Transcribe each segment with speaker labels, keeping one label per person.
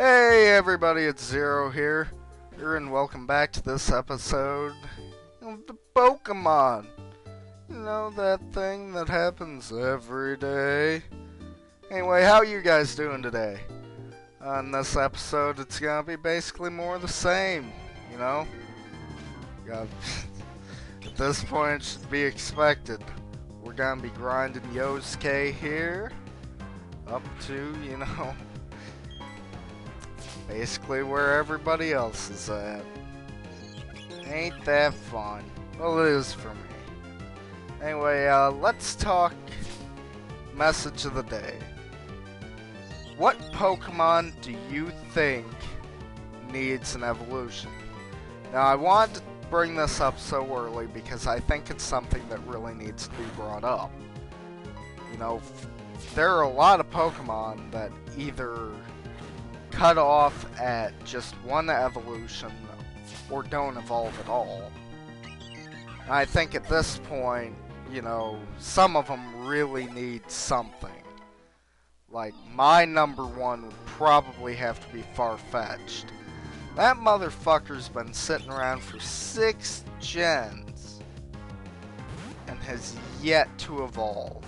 Speaker 1: Hey everybody, it's Zero here, and welcome back to this episode of the Pokemon. You know, that thing that happens every day. Anyway, how you guys doing today? On this episode, it's gonna be basically more of the same, you know? At this point, it should be expected. We're gonna be grinding Yosuke here, up to, you know, basically where everybody else is at. Ain't that fun? Well, it is for me. Anyway, let's talk message of the day. What Pokemon do you think needs an evolution? Now, I wanted to bring this up so early because I think it's something that really needs to be brought up. You know, there are a lot of Pokemon that either cut off at just one evolution or don't evolve at all. I think at this point, you know, some of them really need something. Like, my number one would probably have to be Farfetch'd. That motherfucker's been sitting around for 6 gens and has yet to evolve.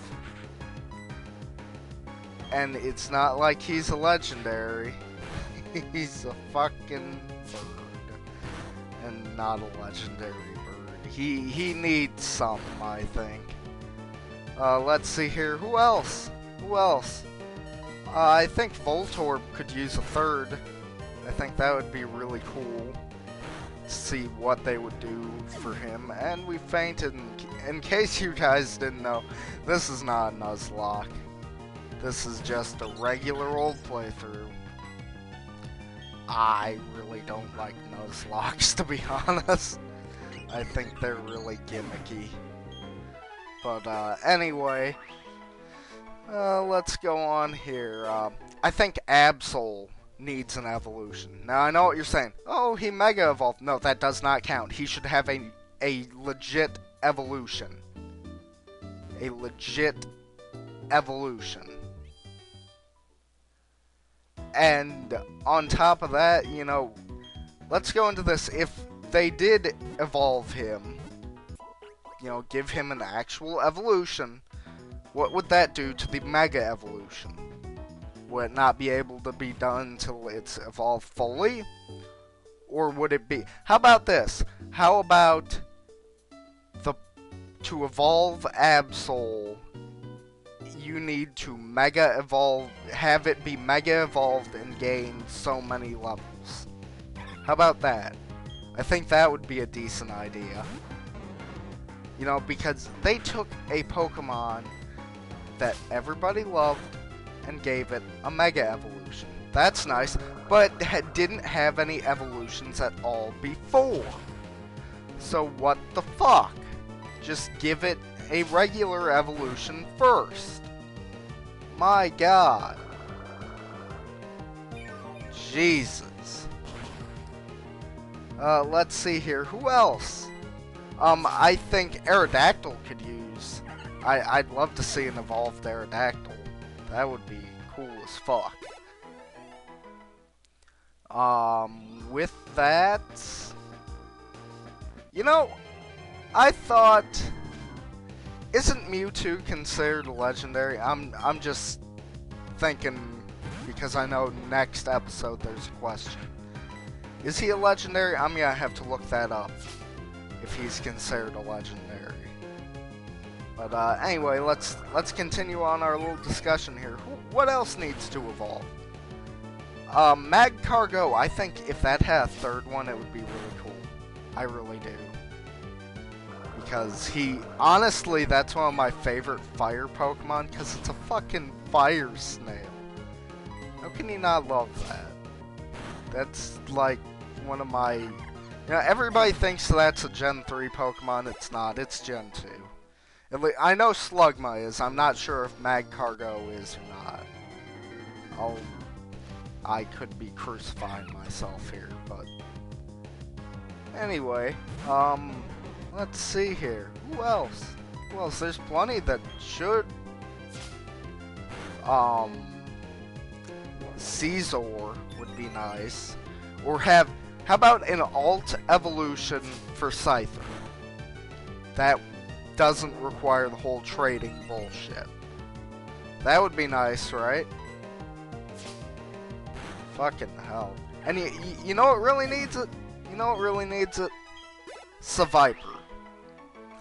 Speaker 1: And it's not like he's a legendary. He's a fucking bird. And not a legendary bird. He needs something, I think. Let's see here. Who else? I think Voltorb could use a third. I think that would be really cool to see what they would do for him. And we fainted. In case you guys didn't know, this is not a Nuzlocke. This is just a regular old playthrough. I really don't like Nuzlocks, to be honest. I think they're really gimmicky. But anyway, let's go on here. I think Absol needs an evolution. Now, I know what you're saying. Oh, he Mega Evolved. No, that does not count. He should have a legit evolution. A legit evolution. And on top of that, you know, let's go into this. If they did evolve him, you know, give him an actual evolution, what would that do to the Mega Evolution? Would it not be able to be done until it's evolved fully? Or would it be... How about this? How about to evolve Absol, you need to Mega Evolve, have it be Mega Evolved and gain so many levels. How about that? I think that would be a decent idea. You know, because they took a Pokemon that everybody loved and gave it a Mega Evolution. That's nice, but didn't have any evolutions at all before. So what the fuck? Just give it a regular evolution first. My God. Jesus. Let's see here. Who else? I think Aerodactyl could use... I'd love to see an evolved Aerodactyl. That would be cool as fuck. With that... You know, I thought... Isn't Mewtwo considered a legendary? I'm just thinking because I know next episode there's a question. Is he a legendary? I'm gonna have to look that up if he's considered a legendary. But anyway, let's continue on our little discussion here. What else needs to evolve? Magcargo. I think if that had a third one, it would be really cool. I really do. Because honestly, that's one of my favorite fire Pokemon, because it's a fucking fire snail. How can you not love that? That's like one of my... You know, everybody thinks that's a Gen 3 Pokemon. It's not. It's Gen 2. I know Slugma is. I'm not sure if Magcargo is or not. I could be crucifying myself here, but... Anyway, let's see here. Who else? Well, there's plenty that should Caesar would be nice. Or how about an alt evolution for Scyther? That doesn't require the whole trading bullshit. That would be nice, right? Fucking hell. And you know what really needs it? You know what really needs it? Seviper.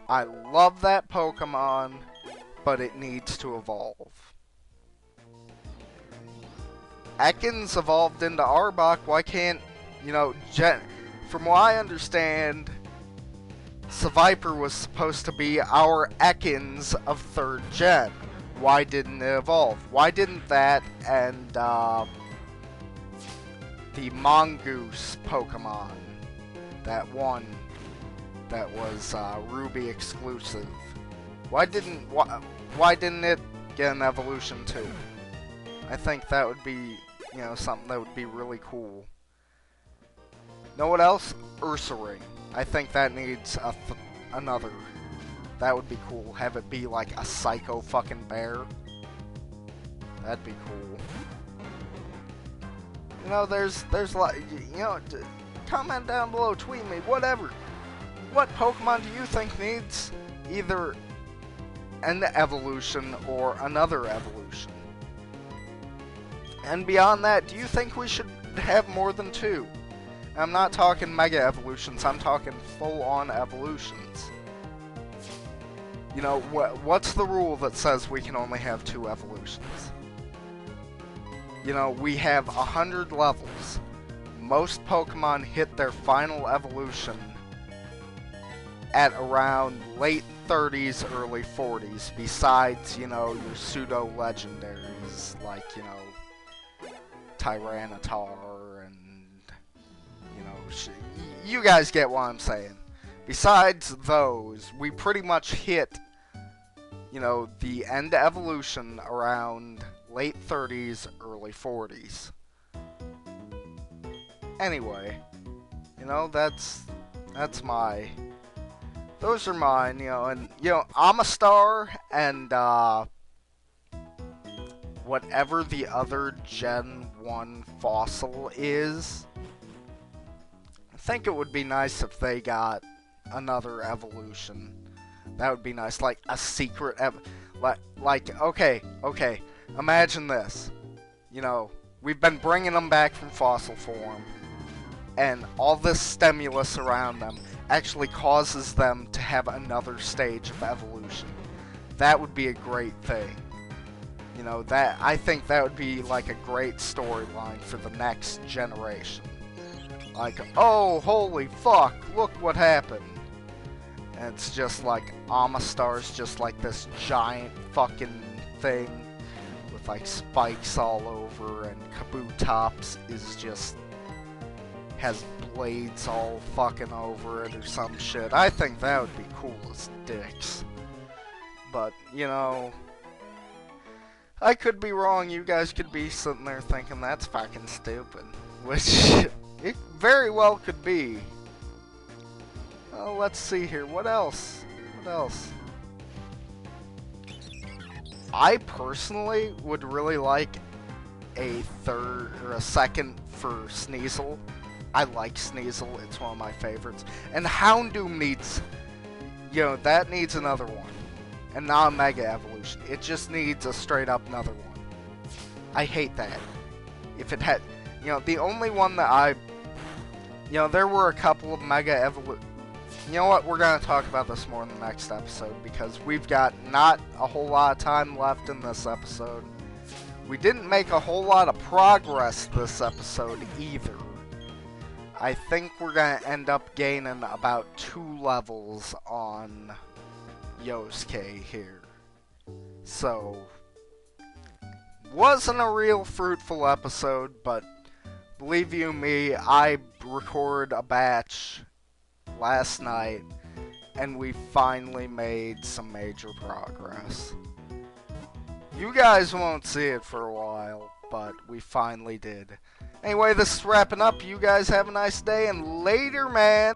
Speaker 1: I love that Pokemon, but it needs to evolve. Ekans evolved into Arbok. Why can't, you know, from what I understand, Seviper was supposed to be our Ekans of 3rd gen. Why didn't it evolve? Why didn't that and the Mongoose Pokemon, that one that was Ruby exclusive, why didn't it get an evolution too? I think that would be, you know, something that would be really cool. Know what else? Ursaring. I think that needs another. That would be cool. Have it be like a psycho fucking bear. That'd be cool. You know, there's like, you know, comment down below, tweet me, whatever. What Pokemon do you think needs either an evolution or another evolution? And beyond that, do you think we should have more than 2? I'm not talking Mega Evolutions, I'm talking full-on evolutions. You know, what's the rule that says we can only have 2 evolutions? You know, we have 100 levels. Most Pokemon hit their final evolution at around late 30s, early 40s, besides, you know, your pseudo-legendaries, like, you know, Tyranitar and, you know, you guys get what I'm saying. Besides those, we pretty much hit, you know, the end evolution around late 30s, early 40s. Anyway, you know, those are mine, you know, and, you know, Amistar and, whatever the other Gen 1 fossil is, I think it would be nice if they got another evolution. That would be nice, like a secret okay, imagine this. You know, we've been bringing them back from fossil form, and all this stimulus around them actually causes them to have another stage of evolution. That would be a great thing. You know, I think that would be like a great storyline for the next generation. Like, oh, holy fuck, look what happened. And it's just like, Amistar's just like this giant fucking thing with like spikes all over, and Kabutops is just has blades all fucking over it or some shit. I think that would be cool as dicks. But, you know, I could be wrong. You guys could be sitting there thinking that's fucking stupid. Which, it very well could be. Oh, let's see here. What else? What else? I personally would really like a third or a second for Sneasel. I like Sneasel. It's one of my favorites. And Houndoom needs, you know, that needs another one. And not a Mega Evolution. It just needs a straight up another one. I hate that. If it had, you know, the only one that you know, there were a couple of Mega Evolution. You know what, we're going to talk about this more in the next episode, because we've got not a whole lot of time left in this episode. We didn't make a whole lot of progress this episode either. I think we're going to end up gaining about 2 levels on Yosuke here. So, wasn't a real fruitful episode, but believe you me, I recorded a batch last night, and we finally made some major progress. You guys won't see it for a while, but we finally did. Anyway, this is wrapping up. You guys have a nice day, and later, man!